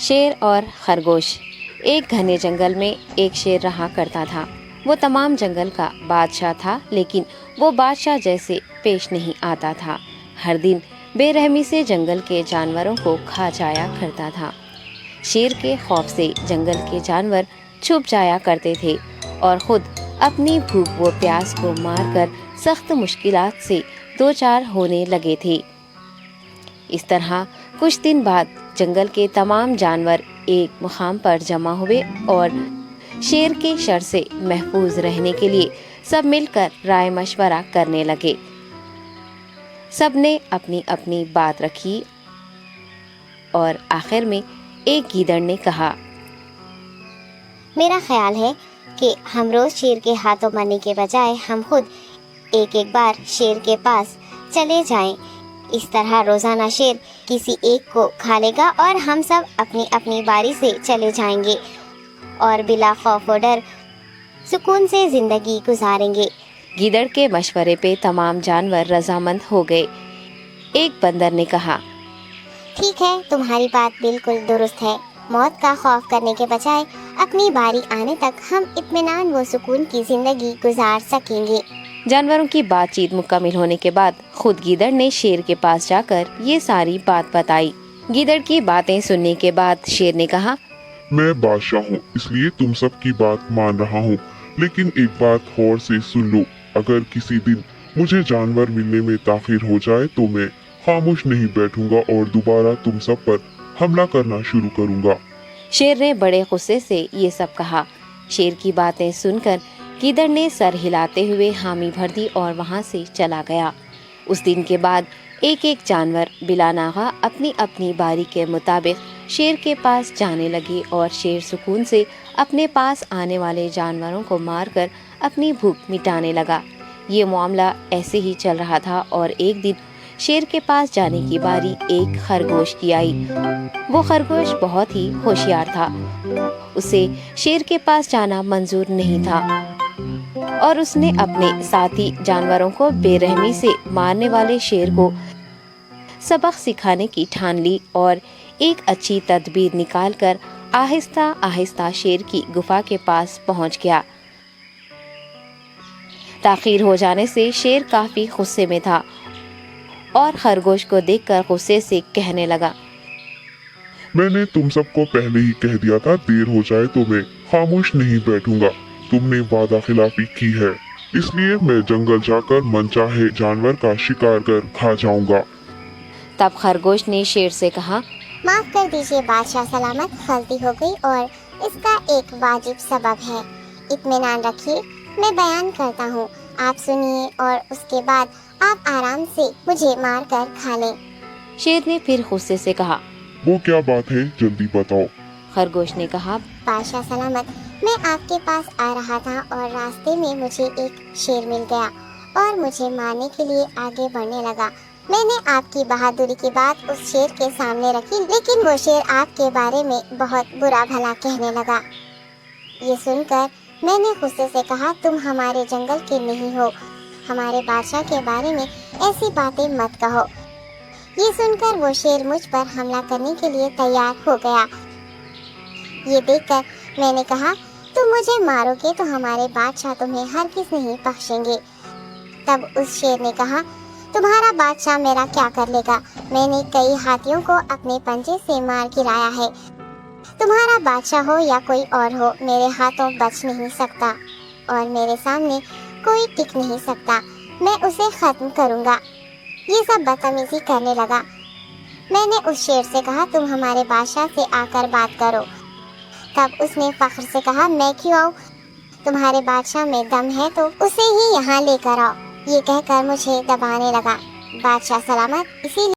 شیر اور خرگوش۔ ایک گھنے جنگل میں ایک شیر رہا کرتا تھا۔ وہ تمام جنگل کا بادشاہ تھا، لیکن وہ بادشاہ جیسے پیش نہیں آتا تھا۔ ہر دن بے رحمی سے جنگل کے جانوروں کو کھا جایا کرتا تھا۔ شیر کے خوف سے جنگل کے جانور چھپ جایا کرتے تھے اور خود اپنی بھوک و پیاس کو مار کر سخت مشکلات سے دوچار ہونے لگے تھے۔ اس طرح کچھ دن بعد جنگل کے تمام جانور ایک مقام پر جمع ہوئے اور شیر کے شر سے محفوظ رہنے کے لیے سب مل کر رائے مشورہ کرنے لگے۔ سب نے اپنی اپنی بات رکھی اور آخر میں ایک گیدڑ نے کہا، میرا خیال ہے کہ ہم روز شیر کے ہاتھوں مرنے کے بجائے ہم خود ایک بار شیر کے پاس چلے جائیں۔ اس طرح روزانہ شیر کسی ایک کو کھا لے گا اور ہم سب اپنی اپنی باری سے چلے جائیں گے اور بلا خوف و ڈر سکون سے زندگی گزاریں گے۔ گیدڑ کے مشورے پہ تمام جانور رضامند ہو گئے۔ ایک بندر نے کہا، ٹھیک ہے، تمہاری بات بالکل درست ہے۔ موت کا خوف کرنے کے بجائے اپنی باری آنے تک ہم اطمینان و سکون کی زندگی گزار سکیں گے۔ جانوروں کی بات چیت مکمل ہونے کے بعد خود گیدڑ نے شیر کے پاس جا کر یہ ساری بات بتائی۔ گیدڑ کی باتیں سننے کے بعد شیر نے کہا، میں بادشاہ ہوں، اس لیے تم سب کی بات مان رہا ہوں، لیکن ایک بات غور سے سن لو۔ اگر کسی دن مجھے جانور ملنے میں تاخیر ہو جائے تو میں خاموش نہیں بیٹھوں گا اور دوبارہ تم سب پر حملہ کرنا شروع کروں گا۔ شیر نے بڑے غصے سے یہ سب کہا۔ شیر کی باتیں سن کر گیدڑ نے سر ہلاتے ہوئے حامی بھر دی اور وہاں سے چلا گیا۔ اس دن کے بعد ایک ایک جانور بلا ناغہ اپنی اپنی باری کے مطابق شیر کے پاس جانے لگے اور شیر سکون سے اپنے پاس آنے والے جانوروں کو مار کر اپنی بھوک مٹانے لگا۔ یہ معاملہ ایسے ہی چل رہا تھا اور ایک دن شیر کے پاس جانے کی باری ایک خرگوش کی آئی۔ وہ خرگوش بہت ہی ہوشیار تھا۔ اسے شیر کے پاس جانا منظور نہیں تھا اور اس نے اپنے ساتھی جانوروں کو بے رحمی سے مارنے والے شیر کو سبق سکھانے کی ٹھان لی اور ایک اچھی تدبیر نکال کر آہستہ آہستہ شیر کی گفا کے پاس پہنچ گیا۔ تاخیر ہو جانے سے شیر کافی غصے میں تھا اور خرگوش کو دیکھ کر غصے سے کہنے لگا، میں نے تم سب کو پہلے ہی کہہ دیا تھا، دیر ہو جائے تو میں خاموش نہیں بیٹھوں گا۔ تم نے وعدہ خلافی کی ہے، اس لیے میں جنگل جا کر من چاہے جانور کا شکار کر کھا جاؤں گا۔ تب خرگوش نے شیر سے کہا، معاف کر دیجیے بادشاہ سلامت، غلطی ہو گئی اور اس کا ایک واجب سبب ہے۔ اطمینان رکھیے، میں بیان کرتا ہوں، آپ سنیے اور اس کے بعد آپ آرام سے مجھے مار کر کھا لیں۔ شیر نے پھر غصے سے کہا، وہ کیا بات ہے، جلدی بتاؤ۔ خرگوش نے کہا، بادشاہ سلامت، میں آپ کے پاس آ رہا تھا اور راستے میں مجھے ایک شیر مل گیا اور مجھے مارنے کے لیے آگے بڑھنے لگا۔ میں نے آپ کی بہادری کی بات اس شیر کے سامنے رکھی، لیکن وہ شیر آپ کے بارے میں بہت برا بھلا کہنے لگا۔ یہ سن کر میں نے غصے سے کہا، تم ہمارے جنگل کے نہیں ہو، ہمارے بادشاہ کے بارے میں ایسی باتیں مت کہو۔ یہ سن کر وہ شیر مجھ پر حملہ کرنے کے لیے تیار ہو گیا۔ یہ دیکھ کر میں نے کہا، تم مجھے مارو گے تو ہمارے بادشاہ تمہیں ہرگز نہیں بخشیں گے۔ تب اس شیر نے کہا، تمہارا بادشاہ میرا کیا کر لے گا؟ میں نے کئی ہاتھیوں کو اپنے پنجے سے مار گرایا ہے، تمہارا بادشاہ ہو یا کوئی اور ہو، میرے ہاتھوں بچ نہیں سکتا اور میرے سامنے کوئی ٹک نہیں سکتا، میں اسے ختم کروں گا۔ یہ سب بدتمیزی کرنے لگا۔ میں نے اس شیر سے کہا، تم ہمارے بادشاہ سے آ کر بات کرو۔ تب اس نے فخر سے کہا، میں کیوں آؤں؟ تمہارے بادشاہ میں دم ہے تو اسے ہی یہاں لے کر آؤ۔ یہ کہہ کر مجھے دبانے لگا۔ بادشاہ سلامت، اسی